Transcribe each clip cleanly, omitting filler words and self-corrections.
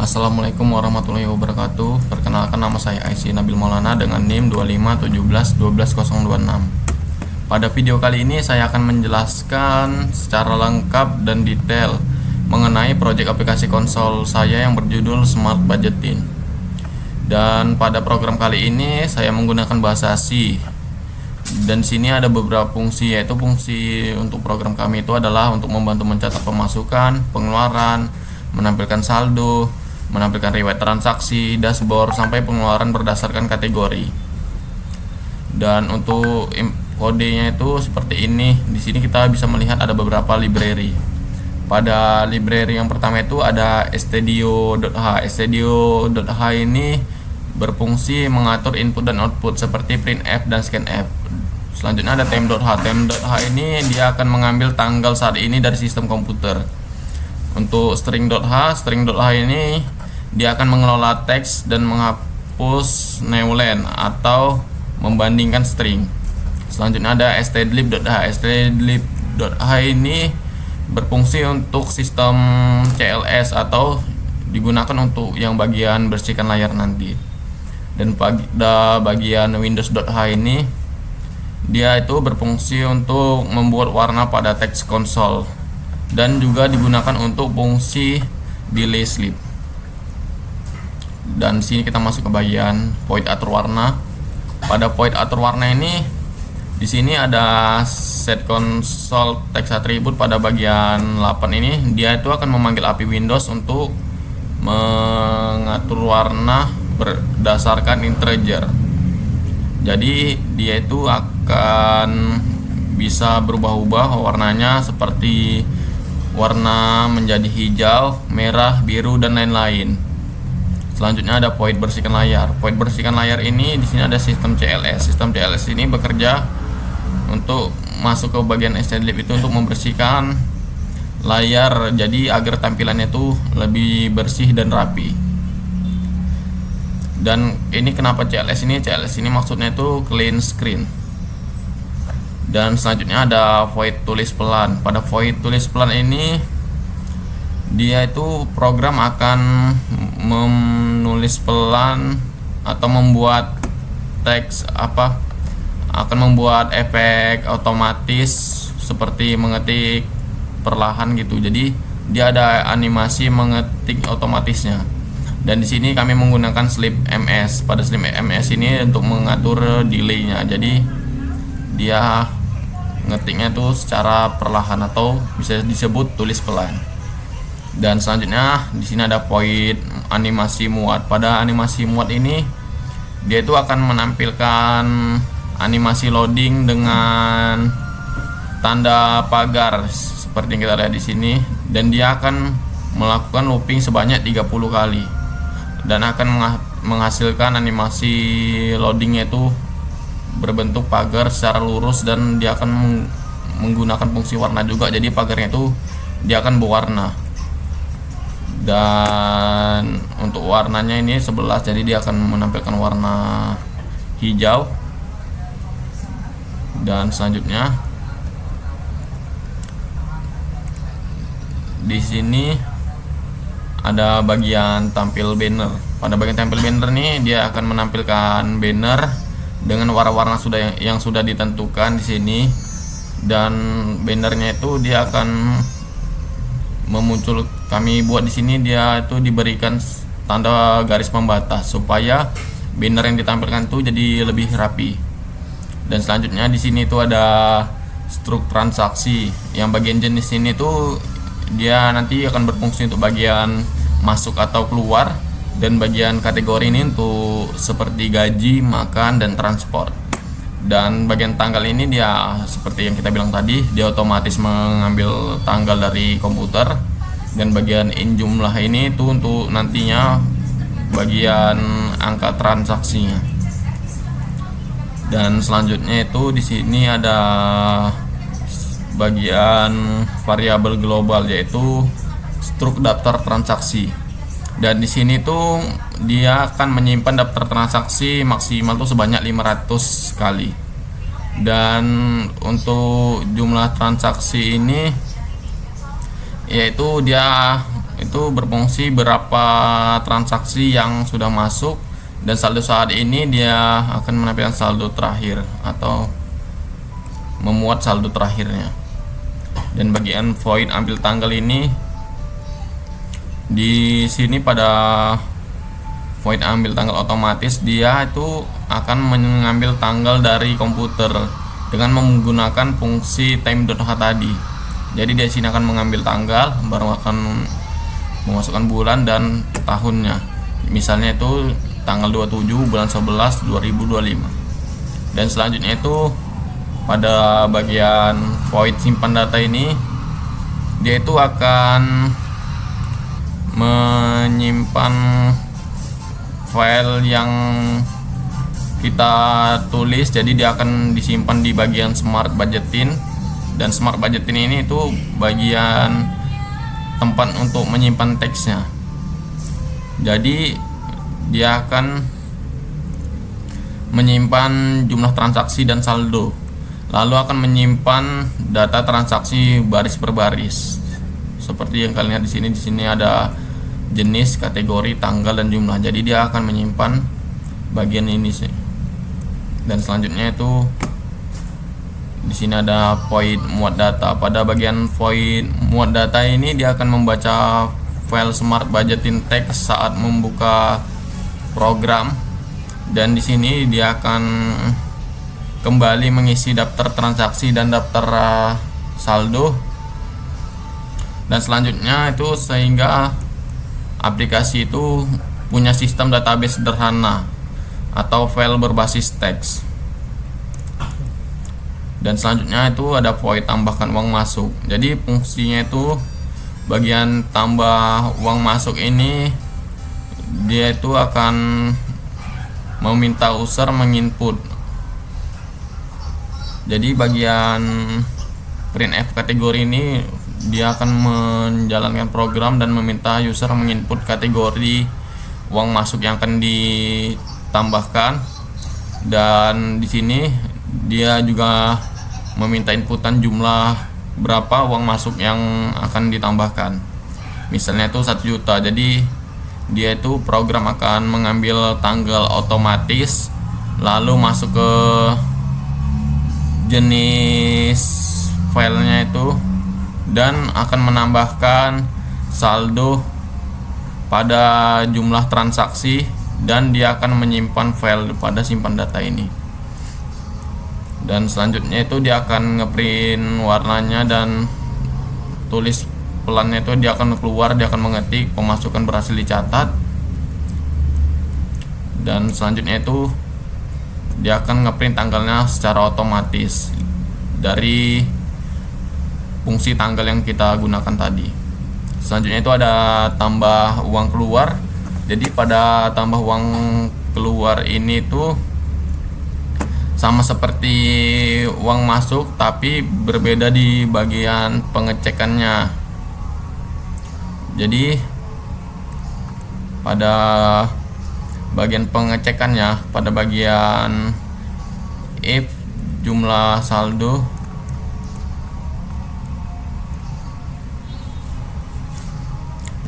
Assalamualaikum warahmatullahi wabarakatuh. Perkenalkan, nama saya Aisy Nabil Maulana dengan NIM 2517112026. Pada video kali ini saya akan menjelaskan secara lengkap dan detail mengenai proyek aplikasi konsol saya yang berjudul Smart Budgeting. Dan pada program kali ini saya menggunakan bahasa C. Dan sini ada beberapa fungsi, yaitu fungsi untuk program kami itu adalah untuk membantu mencatat pemasukan, pengeluaran, menampilkan saldo, menampilkan riwayat transaksi, dashboard, sampai pengeluaran berdasarkan kategori. Dan untuk kodenya itu seperti ini. Di sini kita bisa melihat ada beberapa library. Pada library yang pertama itu ada studio.h. Studio.h ini berfungsi mengatur input dan output seperti printf dan scanf. Selanjutnya ada time.h. Time.h ini dia akan mengambil tanggal saat ini dari sistem komputer. Untuk string.h ini dia akan mengelola teks dan menghapus newline atau membandingkan string. Selanjutnya ada stdlib.h. Stdlib.h ini berfungsi untuk sistem CLS atau digunakan untuk yang bagian bersihkan layar nanti. Dan pada bagian windows.h ini dia itu berfungsi untuk membuat warna pada teks konsol dan juga digunakan untuk fungsi delay sleep. Dan sini kita masuk ke bagian void atur warna. Pada void atur warna ini di sini ada set console text attribute. Pada bagian 8 ini dia itu akan memanggil API Windows untuk mengatur warna berdasarkan integer. Jadi dia itu akan bisa berubah-ubah warnanya seperti warna menjadi hijau, merah, biru, dan lain-lain. Selanjutnya ada void bersihkan layar. Void bersihkan layar ini di sini ada sistem CLS. Sistem CLS ini bekerja untuk masuk ke bagian stdlib itu untuk membersihkan layar jadi agar tampilannya itu lebih bersih dan rapi. Dan ini kenapa CLS ini? CLS ini maksudnya itu clean screen. Dan selanjutnya ada void tulis pelan. Pada void tulis pelan ini dia itu program akan menulis pelan atau membuat teks akan membuat efek otomatis seperti mengetik perlahan gitu. Jadi dia ada animasi mengetik otomatisnya. Dan di sini kami menggunakan slip ms. Pada slip ms ini untuk mengatur delaynya. Jadi dia ngetiknya tuh secara perlahan atau bisa disebut tulis pelan. Dan selanjutnya di sini ada void animasi muat. Pada animasi muat ini dia itu akan menampilkan animasi loading dengan tanda pagar seperti yang kita lihat di sini, dan dia akan melakukan looping sebanyak 30 kali dan akan menghasilkan animasi loadingnya itu berbentuk pagar secara lurus, dan dia akan menggunakan fungsi warna juga. Jadi pagarnya itu dia akan berwarna. Dan untuk warnanya ini 11, jadi dia akan menampilkan warna hijau. Dan selanjutnya di sini ada bagian tampil banner. Pada bagian tampil banner nih dia akan menampilkan banner dengan warna-warna yang sudah ditentukan di sini. Dan bannernya itu dia akan kami buat di sini, dia itu diberikan tanda garis pembatas supaya banner yang ditampilkan itu jadi lebih rapi. Dan selanjutnya di sini itu ada struk transaksi. Yang bagian jenis ini tuh dia nanti akan berfungsi untuk bagian masuk atau keluar, dan bagian kategori ini untuk seperti gaji, makan, dan transport. Dan bagian tanggal ini dia seperti yang kita bilang tadi, dia otomatis mengambil tanggal dari komputer. Dan bagian in jumlah ini itu untuk nantinya bagian angka transaksinya. Dan selanjutnya itu di sini ada bagian variabel global, yaitu struk daftar transaksi. Dan di sini tuh dia akan menyimpan daftar transaksi maksimal tuh sebanyak 500 kali. Dan untuk jumlah transaksi ini yaitu dia itu berfungsi berapa transaksi yang sudah masuk, dan saldo saat ini dia akan menampilkan saldo terakhir atau memuat saldo terakhirnya. Dan bagian void ambil tanggal ini, di sini pada void ambil tanggal otomatis dia itu akan mengambil tanggal dari komputer dengan menggunakan fungsi time.h tadi. Jadi di sini akan mengambil tanggal, baru akan memasukkan bulan dan tahunnya. Misalnya itu tanggal 27 bulan 11 2025. Dan selanjutnya itu pada bagian void simpan data ini, dia itu akan menyimpan file yang kita tulis. Jadi dia akan disimpan di bagian smart budgetin, dan smart budgetin ini itu bagian tempat untuk menyimpan teksnya. Jadi dia akan menyimpan jumlah transaksi dan saldo, lalu akan menyimpan data transaksi baris per baris. Seperti yang kalian lihat di sini. Di sini ada jenis, kategori, tanggal, dan jumlah. Jadi dia akan menyimpan bagian ini sih. Dan selanjutnya itu di sini ada void muat data. Pada bagian void muat data ini dia akan membaca file smart budgetin text saat membuka program, dan di sini dia akan kembali mengisi daftar transaksi dan daftar saldo. Dan selanjutnya itu sehingga aplikasi itu punya sistem database sederhana atau file berbasis teks. Dan selanjutnya itu ada void tambahkan uang masuk. Jadi fungsinya itu bagian tambah uang masuk ini, dia itu akan meminta user menginput. Jadi bagian printf kategori ini dia akan menjalankan program dan meminta user menginput kategori uang masuk yang akan ditambahkan. Dan di sini dia juga meminta inputan jumlah berapa uang masuk yang akan ditambahkan. Misalnya itu 1 juta. Jadi dia itu program akan mengambil tanggal otomatis, lalu masuk ke jenis filenya itu, dan akan menambahkan saldo pada jumlah transaksi, dan dia akan menyimpan file pada simpan data ini. Dan selanjutnya itu dia akan ngeprint warnanya, dan tulis pelannya itu dia akan keluar, dia akan mengetik pemasukan berhasil dicatat. Dan selanjutnya itu dia akan ngeprint tanggalnya secara otomatis dari fungsi tanggal yang kita gunakan tadi. Selanjutnya itu ada tambah uang keluar. Jadi pada tambah uang keluar ini tuh sama seperti uang masuk, tapi berbeda di bagian pengecekannya. Jadi pada bagian pengecekannya, pada bagian if jumlah saldo,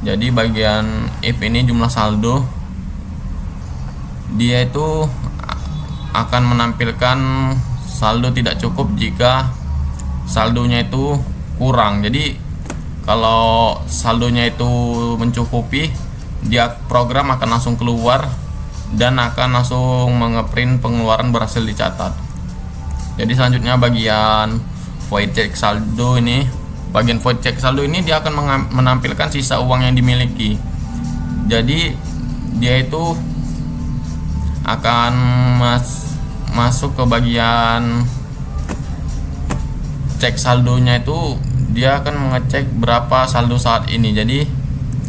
jadi bagian if ini jumlah saldo, dia itu akan menampilkan saldo tidak cukup jika saldonya itu kurang. Jadi kalau saldonya itu mencukupi, dia program akan langsung keluar dan akan langsung mengeprint pengeluaran berhasil dicatat. Jadi selanjutnya bagian void check saldo ini, bagian void check saldo ini dia akan menampilkan sisa uang yang dimiliki. Jadi dia itu akan masuk ke bagian cek saldonya itu, dia akan mengecek berapa saldo saat ini. Jadi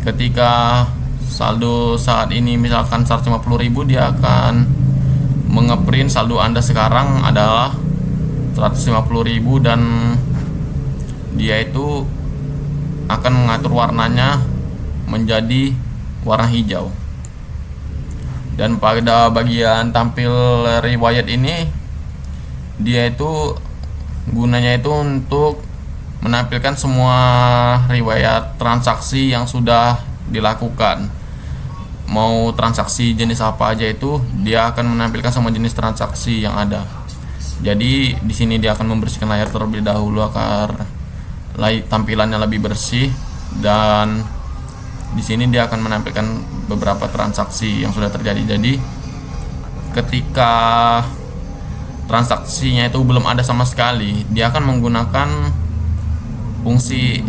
ketika saldo saat ini misalkan 150.000, dia akan mengeprint saldo Anda sekarang adalah 150.000, dan dia itu akan mengatur warnanya menjadi warna hijau. Dan pada bagian tampil riwayat ini, dia itu gunanya itu untuk menampilkan semua riwayat transaksi yang sudah dilakukan. Mau transaksi jenis apa aja itu, dia akan menampilkan semua jenis transaksi yang ada. Jadi di sini dia akan membersihkan layar terlebih dahulu agar tampilannya lebih bersih, dan di sini dia akan menampilkan beberapa transaksi yang sudah terjadi. Jadi ketika transaksinya itu belum ada sama sekali, dia akan menggunakan fungsi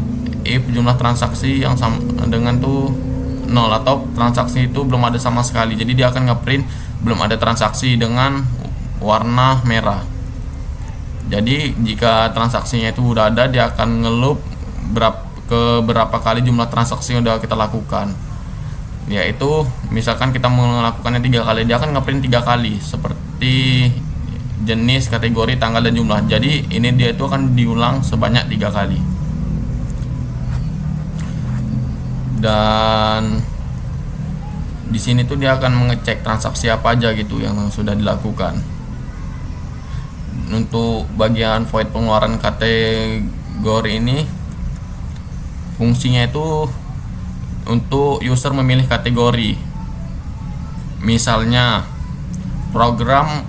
if jumlah transaksi yang sama dengan tuh 0, atau transaksi itu belum ada sama sekali. Jadi dia akan ngeprint belum ada transaksi dengan warna merah. Jadi jika transaksinya itu udah ada, dia akan ngeloop berapa kali jumlah transaksi yang udah kita lakukan. Yaitu misalkan kita melakukannya 3 kali, dia akan ngeprint 3 kali seperti jenis, kategori, tanggal, dan jumlah. Jadi ini dia itu akan diulang sebanyak 3 kali. Dan di sini tuh dia akan mengecek transaksi apa aja gitu yang sudah dilakukan. Untuk bagian void pengeluaran kategori ini, fungsinya itu untuk user memilih kategori. Misalnya program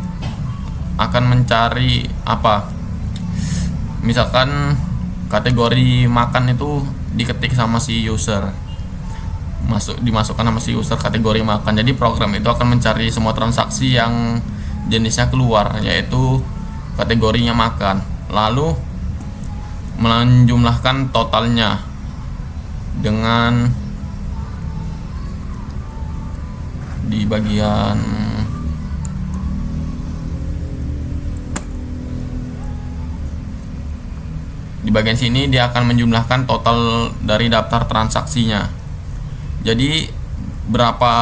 akan mencari apa, misalkan kategori makan itu diketik sama si user, dimasukkan sama si user kategori makan. Jadi program itu akan mencari semua transaksi yang jenisnya keluar, yaitu kategorinya makan, lalu menjumlahkan totalnya dengan di bagian sini dia akan menjumlahkan total dari daftar transaksinya. Jadi berapa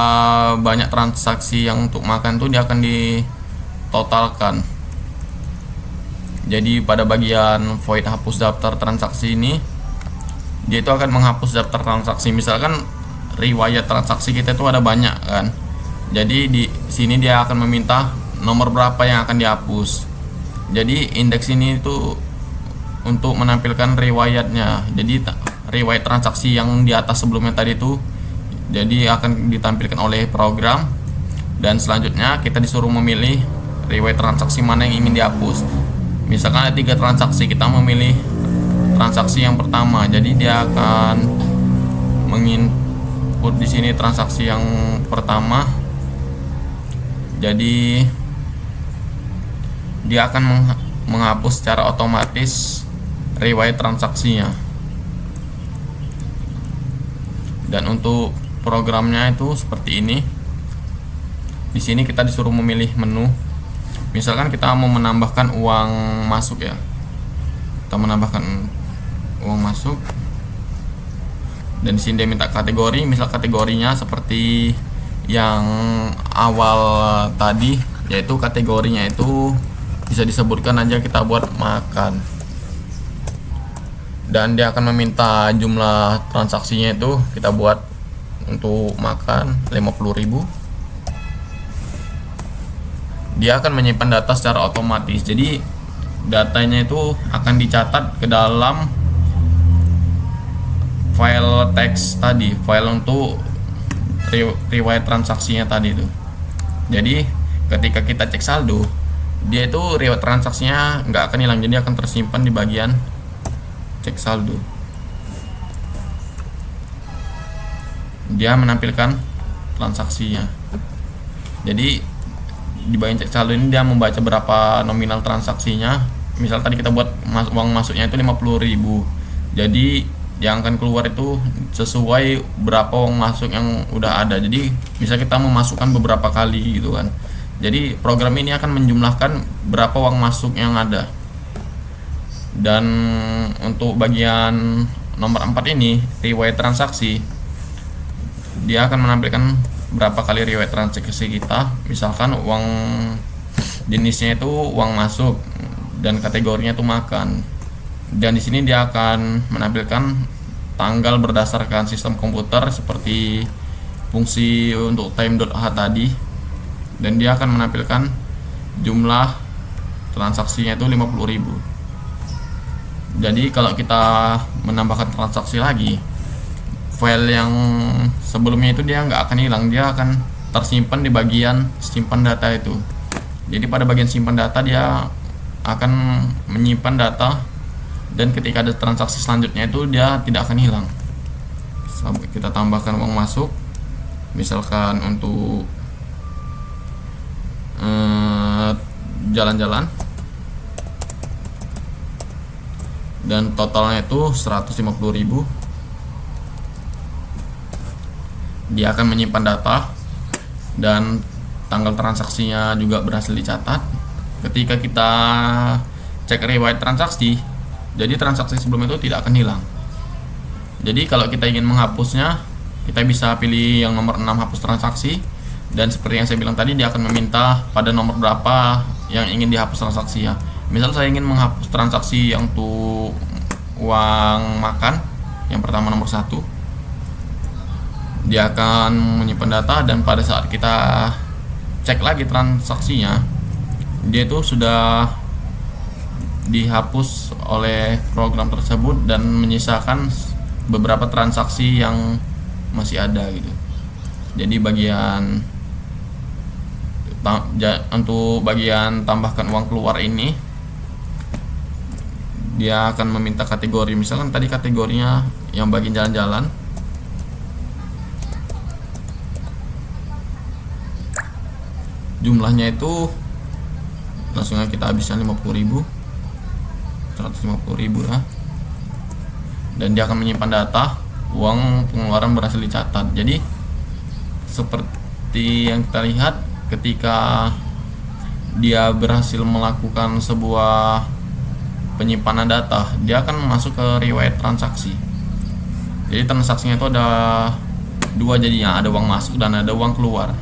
banyak transaksi yang untuk makan tuh dia akan ditotalkan. Jadi pada bagian void hapus daftar transaksi ini, dia itu akan menghapus daftar transaksi. Misalkan riwayat transaksi kita itu ada banyak kan. Jadi di sini dia akan meminta nomor berapa yang akan dihapus. Jadi indeks ini itu untuk menampilkan riwayatnya. Jadi riwayat transaksi yang di atas sebelumnya tadi itu jadi akan ditampilkan oleh program, dan selanjutnya kita disuruh memilih riwayat transaksi mana yang ingin dihapus. Misalkan ada 3 transaksi, kita memilih transaksi yang pertama. Jadi dia akan menginput di sini transaksi yang pertama. Jadi dia akan menghapus secara otomatis riwayat transaksinya. Dan untuk programnya itu seperti ini. Di sini kita disuruh memilih menu. Misalkan kita mau menambahkan uang masuk ya. Kita menambahkan uang masuk. Dan di sini dia minta kategori, misal kategorinya seperti yang awal tadi, yaitu kategorinya itu bisa disebutkan aja kita buat makan. Dan dia akan meminta jumlah transaksinya itu kita buat untuk makan 50.000. Dia akan menyimpan data secara otomatis. Jadi datanya itu akan dicatat ke dalam file teks tadi, file untuk riwayat transaksinya tadi itu. Jadi ketika kita cek saldo, dia itu riwayat transaksinya nggak akan hilang, jadi akan tersimpan di bagian cek saldo. Dia menampilkan transaksinya. Jadi di bagian cek saldo ini dia membaca berapa nominal transaksinya. Misal tadi kita buat uang masuknya itu 50.000. Jadi yang akan keluar itu sesuai berapa uang masuk yang udah ada. Jadi bisa kita memasukkan beberapa kali gitu kan. Jadi program ini akan menjumlahkan berapa uang masuk yang ada. Dan untuk bagian nomor 4 ini, riwayat transaksi, dia akan menampilkan berapa kali riwayat transaksi kita. Misalkan uang jenisnya itu uang masuk dan kategorinya itu makan. Dan di sini dia akan menampilkan tanggal berdasarkan sistem komputer seperti fungsi untuk time.h tadi. Dan dia akan menampilkan jumlah transaksinya itu 50.000. Jadi kalau kita menambahkan transaksi lagi, file yang sebelumnya itu dia nggak akan hilang, dia akan tersimpan di bagian simpan data itu. Jadi pada bagian simpan data dia akan menyimpan data, dan ketika ada transaksi selanjutnya itu dia tidak akan hilang. Kita tambahkan uang masuk, misalkan untuk jalan-jalan, dan totalnya itu 150.000. Dia akan menyimpan data dan tanggal transaksinya juga berhasil dicatat. Ketika kita cek riwayat transaksi, jadi transaksi sebelum itu tidak akan hilang. Jadi kalau kita ingin menghapusnya, kita bisa pilih yang nomor 6, hapus transaksi, dan seperti yang saya bilang tadi, dia akan meminta pada nomor berapa yang ingin dihapus transaksi ya. Misal saya ingin menghapus transaksi yang untuk uang makan, yang pertama nomor 1, dia akan menyimpan data, dan pada saat kita cek lagi transaksinya, dia itu sudah dihapus oleh program tersebut dan menyisakan beberapa transaksi yang masih ada gitu. Jadi untuk bagian tambahkan uang keluar ini, dia akan meminta kategori. Misalkan tadi kategorinya yang bagian jalan-jalan, jumlahnya itu langsung kita habiskan 50.000, 150.000 ya. Dan dia akan menyimpan data, uang pengeluaran berhasil dicatat. Jadi seperti yang kita lihat, ketika dia berhasil melakukan sebuah penyimpanan data, dia akan masuk ke riwayat transaksi. Jadi transaksinya itu ada dua jadinya, ada uang masuk dan ada uang keluar.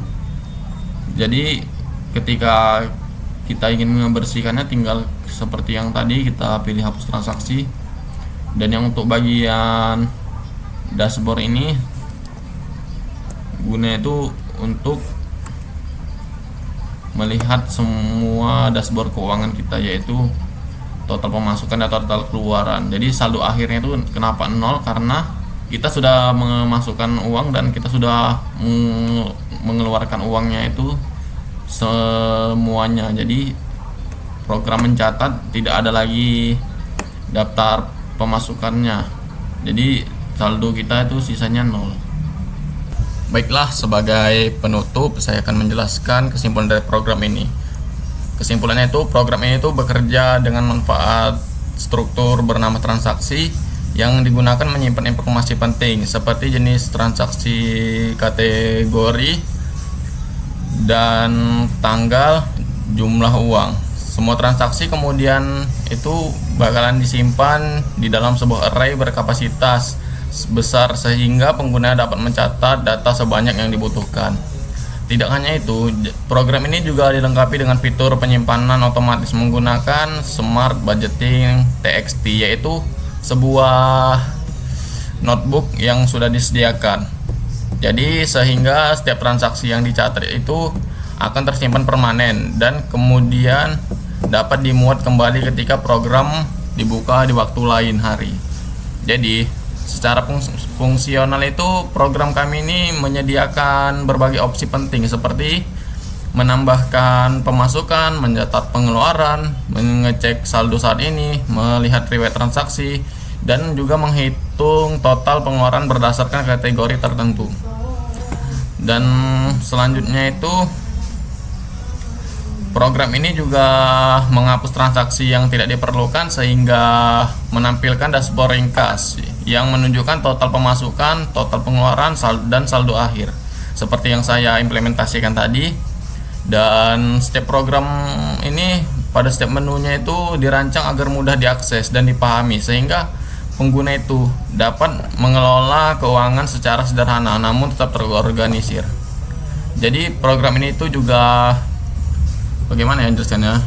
Jadi ketika kita ingin membersihkannya, tinggal seperti yang tadi, kita pilih hapus transaksi. Dan yang untuk bagian dashboard ini gunanya itu untuk melihat semua dashboard keuangan kita, yaitu total pemasukan dan total keluaran. Jadi saldo akhirnya itu kenapa 0? Karena kita sudah memasukkan uang dan kita sudah mengeluarkan uangnya itu semuanya. Jadi program mencatat tidak ada lagi daftar pemasukannya. Jadi saldo kita itu sisanya 0. Baiklah, sebagai penutup saya akan menjelaskan kesimpulan dari program ini. Kesimpulannya itu, program ini itu bekerja dengan manfaat struktur bernama transaksi yang digunakan menyimpan informasi penting seperti jenis transaksi, kategori, dan tanggal, jumlah uang. Semua transaksi kemudian itu bakalan disimpan di dalam sebuah array berkapasitas besar sehingga pengguna dapat mencatat data sebanyak yang dibutuhkan. Tidak hanya itu, program ini juga dilengkapi dengan fitur penyimpanan otomatis menggunakan Smart Budgeting TXT, yaitu sebuah notebook yang sudah disediakan. Jadi sehingga setiap transaksi yang dicatat itu akan tersimpan permanen dan kemudian dapat dimuat kembali ketika program dibuka di waktu lain hari. Jadi secara fungsional itu program kami ini menyediakan berbagai opsi penting seperti menambahkan pemasukan, mencatat pengeluaran, mengecek saldo saat ini, melihat riwayat transaksi, dan juga menghitung total pengeluaran berdasarkan kategori tertentu. Dan selanjutnya itu program ini juga menghapus transaksi yang tidak diperlukan sehingga menampilkan dashboard ringkas yang menunjukkan total pemasukan, total pengeluaran, dan saldo akhir seperti yang saya implementasikan tadi. Dan setiap program ini pada setiap menunya itu dirancang agar mudah diakses dan dipahami sehingga pengguna itu dapat mengelola keuangan secara sederhana namun tetap terorganisir. Jadi program ini itu juga bagaimana ya jelaskannya,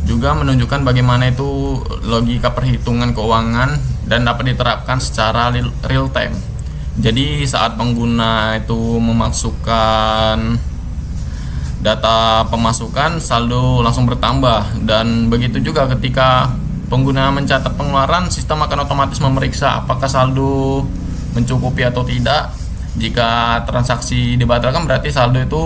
juga menunjukkan bagaimana itu logika perhitungan keuangan dan dapat diterapkan secara real time. Jadi saat pengguna itu memasukkan data pemasukan, saldo langsung bertambah, dan begitu juga ketika pengguna mencatat pengeluaran, sistem akan otomatis memeriksa apakah saldo mencukupi atau tidak. Jika transaksi dibatalkan berarti saldo itu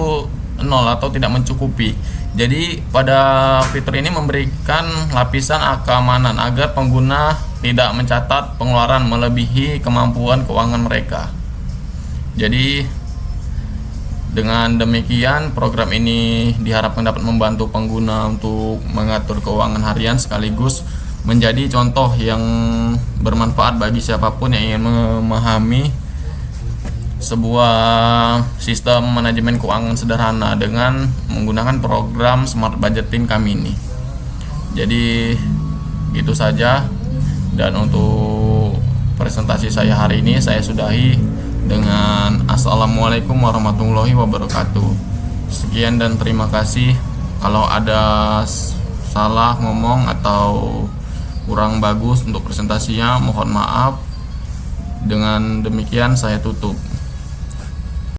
nol atau tidak mencukupi. Jadi pada fitur ini memberikan lapisan keamanan agar pengguna tidak mencatat pengeluaran melebihi kemampuan keuangan mereka. Jadi dengan demikian, program ini diharapkan dapat membantu pengguna untuk mengatur keuangan harian sekaligus menjadi contoh yang bermanfaat bagi siapapun yang ingin memahami sebuah sistem manajemen keuangan sederhana dengan menggunakan program Smart Budgeting kami ini. Jadi itu saja, dan untuk presentasi saya hari ini saya sudahi dengan assalamualaikum warahmatullahi wabarakatuh. Sekian dan terima kasih. Kalau ada salah ngomong atau kurang bagus untuk presentasinya, mohon maaf. Dengan demikian saya tutup.